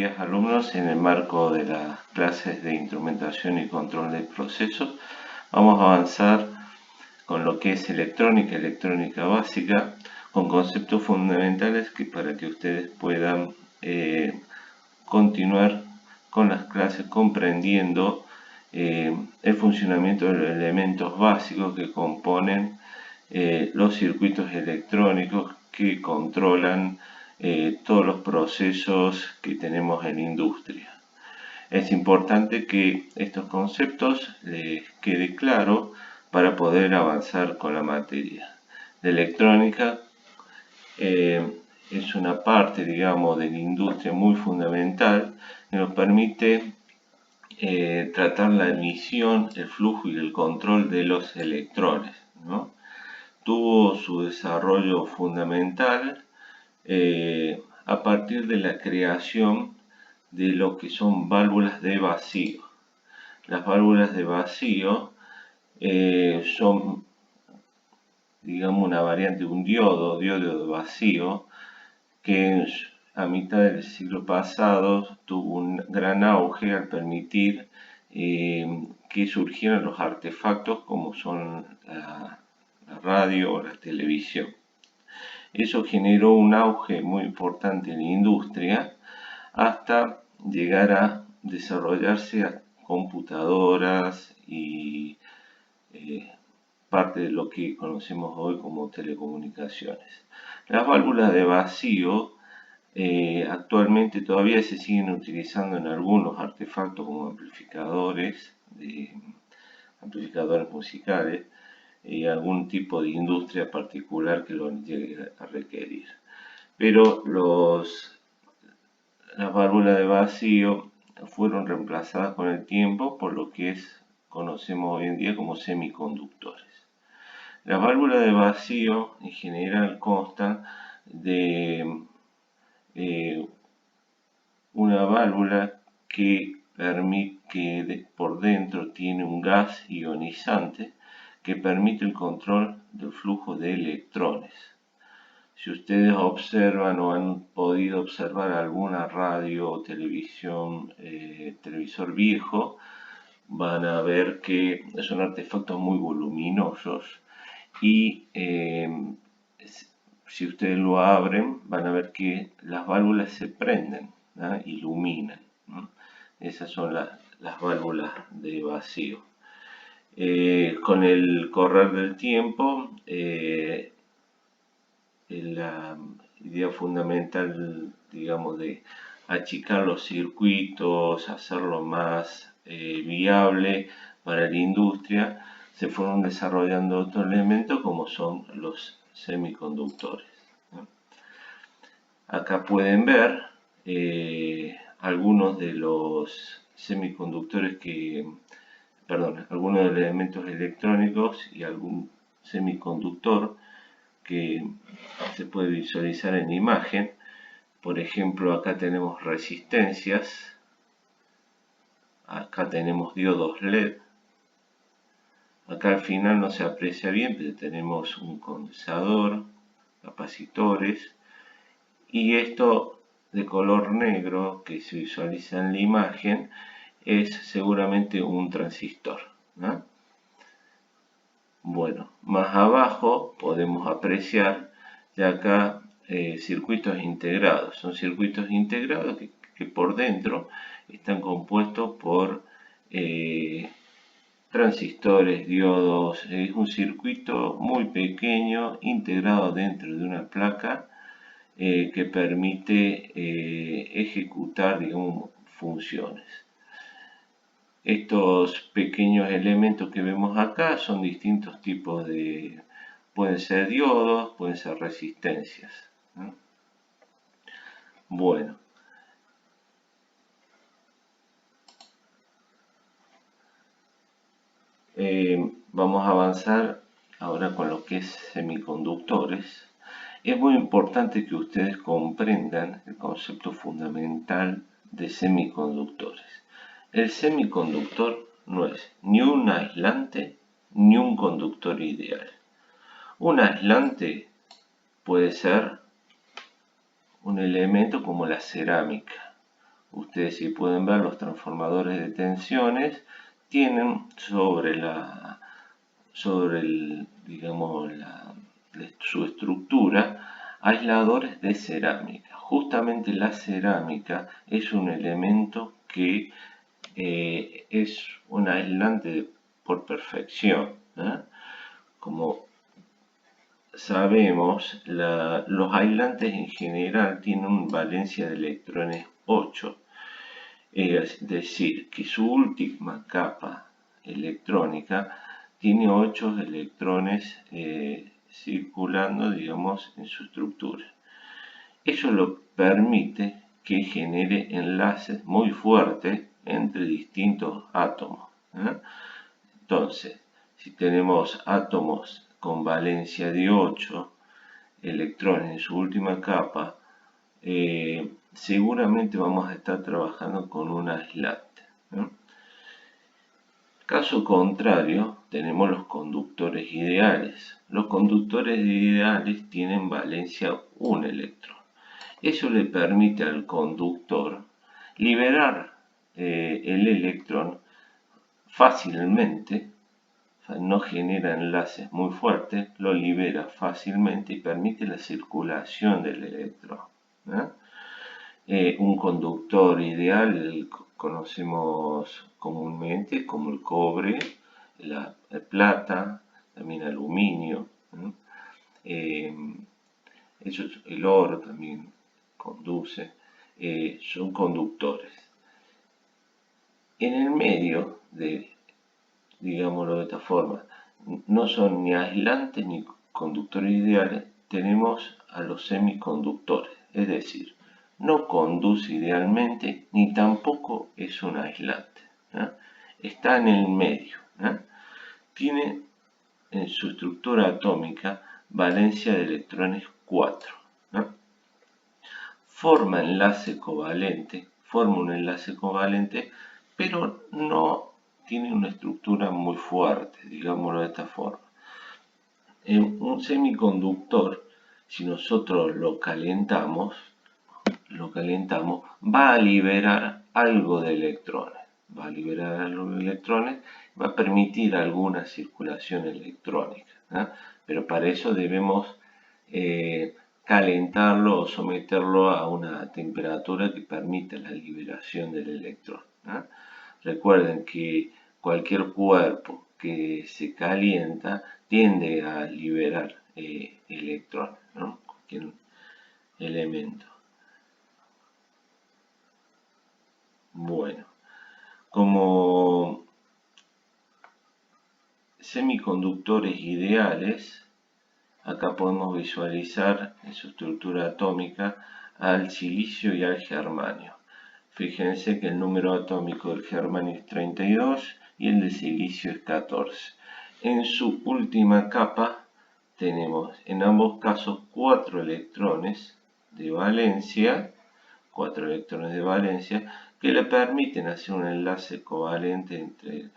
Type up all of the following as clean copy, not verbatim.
días, alumnos. En el marco de las clases de instrumentación y control de procesos, vamos a avanzar con lo que es electrónica básica, con conceptos fundamentales para que ustedes puedan continuar con las clases comprendiendo el funcionamiento de los elementos básicos que componen los circuitos electrónicos que controlan todos los procesos que tenemos en industria. Es importante que estos conceptos les quede claro para poder avanzar con la materia. La electrónica es una parte, digamos, de la industria muy fundamental que nos permite tratar la emisión, el flujo y el control de los electrones, ¿no? Tuvo su desarrollo fundamental a partir de la creación de lo que son válvulas de vacío. Las válvulas de vacío son, digamos, una variante de un diodo de vacío, que a mitad del siglo pasado tuvo un gran auge al permitir que surgieran los artefactos como son la radio o la televisión. Eso generó un auge muy importante en la industria hasta llegar a desarrollarse a computadoras y parte de lo que conocemos hoy como telecomunicaciones. Las válvulas de vacío actualmente todavía se siguen utilizando en algunos artefactos como amplificadores musicales y algún tipo de industria particular que lo llegue a requerir. Pero las válvulas de vacío fueron reemplazadas con el tiempo por lo que conocemos hoy en día como semiconductores. Las válvulas de vacío en general constan de una válvula que por dentro tiene un gas ionizante que permite el control del flujo de electrones. Si ustedes observan o han podido observar alguna radio o televisor viejo, van a ver que son artefactos muy voluminosos y si ustedes lo abren van a ver que las válvulas se prenden, ¿no? Iluminan, ¿no? Esas son las válvulas de vacío. Con el correr del tiempo, la idea fundamental, digamos, de achicar los circuitos, hacerlo más viable para la industria, se fueron desarrollando otros elementos como son los semiconductores, ¿no? Acá pueden ver algunos de los semiconductores algunos de los elementos electrónicos y algún semiconductor que se puede visualizar en la imagen. Por ejemplo, acá tenemos resistencias, acá tenemos diodos LED, acá al final no se aprecia bien, pero tenemos un condensador, capacitores, y esto de color negro que se visualiza en la imagen es seguramente un transistor, ¿no? Bueno, más abajo podemos apreciar ya acá circuitos integrados. Son circuitos integrados que por dentro están compuestos por transistores, diodos. Es un circuito muy pequeño integrado dentro de una placa que permite ejecutar, digamos, funciones. Estos pequeños elementos que vemos acá son distintos tipos pueden ser diodos, pueden ser resistencias, ¿no? Bueno. Vamos a avanzar ahora con lo que es semiconductores. Es muy importante que ustedes comprendan el concepto fundamental de semiconductores. El semiconductor no es ni un aislante ni un conductor ideal. Un aislante puede ser un elemento como la cerámica, ustedes si pueden ver los transformadores de tensiones tienen digamos, su estructura aisladores de cerámica. Justamente la cerámica es un elemento que es un aislante por perfección. Como sabemos, los aislantes en general tienen valencia de electrones 8. Es decir, que su última capa electrónica tiene 8 electrones circulando, digamos, en su estructura. Eso lo permite que genere enlaces muy fuertes entre distintos átomos. Entonces, si tenemos átomos con valencia de 8 electrones en su última capa, seguramente vamos a estar trabajando con un aislante. Caso contrario, tenemos los conductores ideales. Los conductores ideales tienen valencia 1 electrón. Eso le permite al conductor liberar el electrón fácilmente, o sea, no genera enlaces muy fuertes, lo libera fácilmente y permite la circulación del electrón. Un conductor ideal conocemos comúnmente como el cobre, la plata, también aluminio, el oro también conduce, son conductores. En el medio digámoslo de esta forma, no son ni aislantes ni conductores ideales, tenemos a los semiconductores, es decir, no conduce idealmente ni tampoco es un aislante. Está en el medio. Tiene en su estructura atómica valencia de electrones 4. Forma un enlace covalente, pero no tiene una estructura muy fuerte, digámoslo de esta forma. Un semiconductor, si nosotros lo calentamos, va a liberar algo de electrones. Va a permitir alguna circulación electrónica. Pero para eso debemos calentarlo o someterlo a una temperatura que permita la liberación del electrón. Recuerden que cualquier cuerpo que se calienta tiende a liberar electrones, cualquier elemento. Bueno, como semiconductores ideales, acá podemos visualizar en su estructura atómica al silicio y al germanio. Fíjense que el número atómico del germanio es 32 y el de silicio es 14. En su última capa tenemos en ambos casos 4 electrones de valencia, que le permiten hacer un enlace covalente entre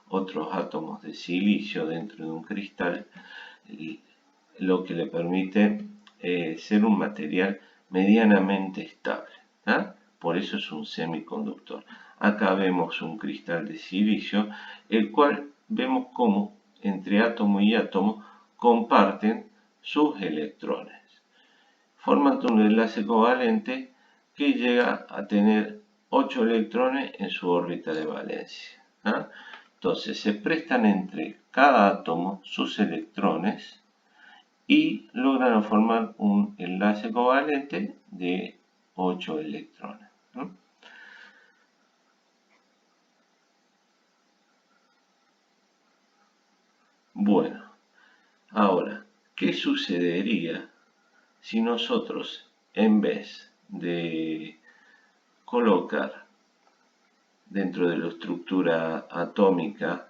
otros átomos de silicio dentro de un cristal, lo que le permite ser un material medianamente estable. Por eso es un semiconductor. Acá vemos un cristal de silicio, el cual vemos cómo entre átomo y átomo comparten sus electrones. Forman un enlace covalente que llega a tener 8 electrones en su órbita de valencia. Entonces se prestan entre cada átomo sus electrones y logran formar un enlace covalente de 8 electrones. Bueno, ahora, ¿qué sucedería si nosotros, en vez de colocar dentro de la estructura atómica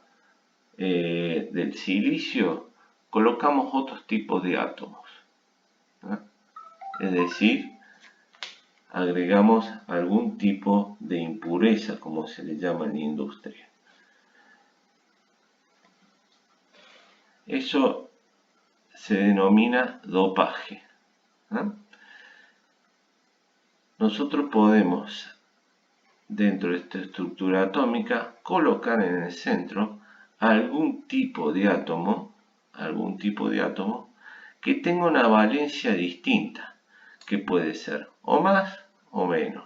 del silicio, colocamos otros tipos de átomos? Es decir, agregamos algún tipo de impureza, como se le llama en la industria. Eso se denomina dopaje. Nosotros podemos dentro de esta estructura atómica, colocar en el centro algún tipo de átomo que tenga una valencia distinta, que puede ser o más o menos.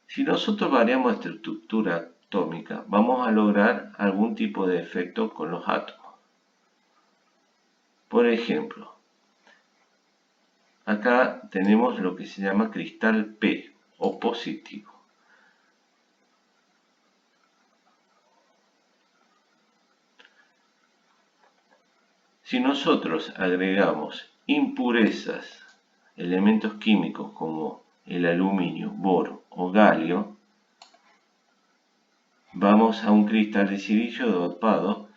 Si nosotros variamos esta estructura atómica, vamos a lograr algún tipo de efecto con los átomos. Por ejemplo, acá tenemos lo que se llama cristal P o positivo. Si nosotros agregamos impurezas, elementos químicos como el aluminio, boro o galio, vamos a un cristal de silicio dopado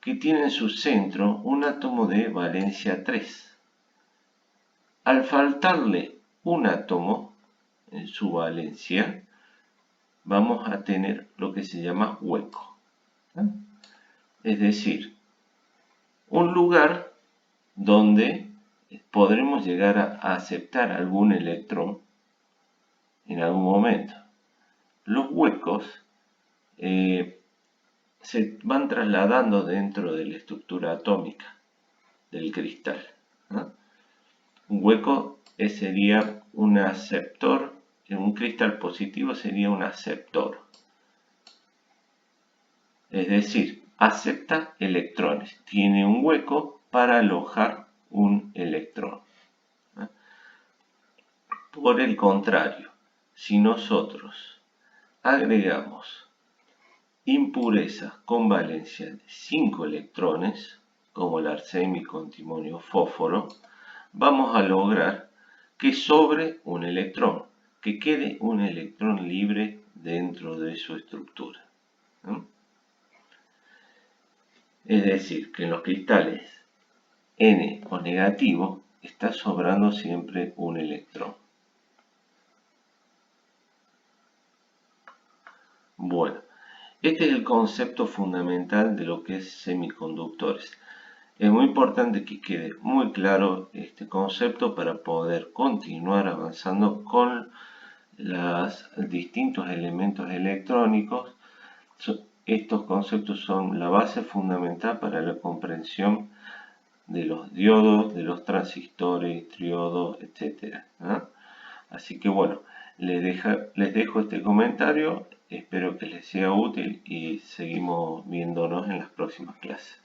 que tiene en su centro un átomo de valencia 3. Al faltarle un átomo en su valencia, vamos a tener lo que se llama hueco. Es decir, un lugar donde podremos llegar a aceptar algún electrón en algún momento. Los huecos se van trasladando dentro de la estructura atómica del cristal, ¿no? Un hueco sería un aceptor, un cristal positivo sería un aceptor. Es decir, acepta electrones, tiene un hueco para alojar un electrón. Por el contrario, si nosotros agregamos impurezas con valencia de 5 electrones, como el arsénico, antimonio, fósforo, vamos a lograr que sobre un electrón, que quede un electrón libre dentro de su estructura. Es decir, que en los cristales N o negativo está sobrando siempre un electrón. Bueno, este es el concepto fundamental de lo que es semiconductores. Es muy importante que quede muy claro este concepto para poder continuar avanzando con los distintos elementos electrónicos. Estos conceptos son la base fundamental para la comprensión de los diodos, de los transistores, triodos, etc. Así que bueno, les dejo este comentario, espero que les sea útil y seguimos viéndonos en las próximas clases.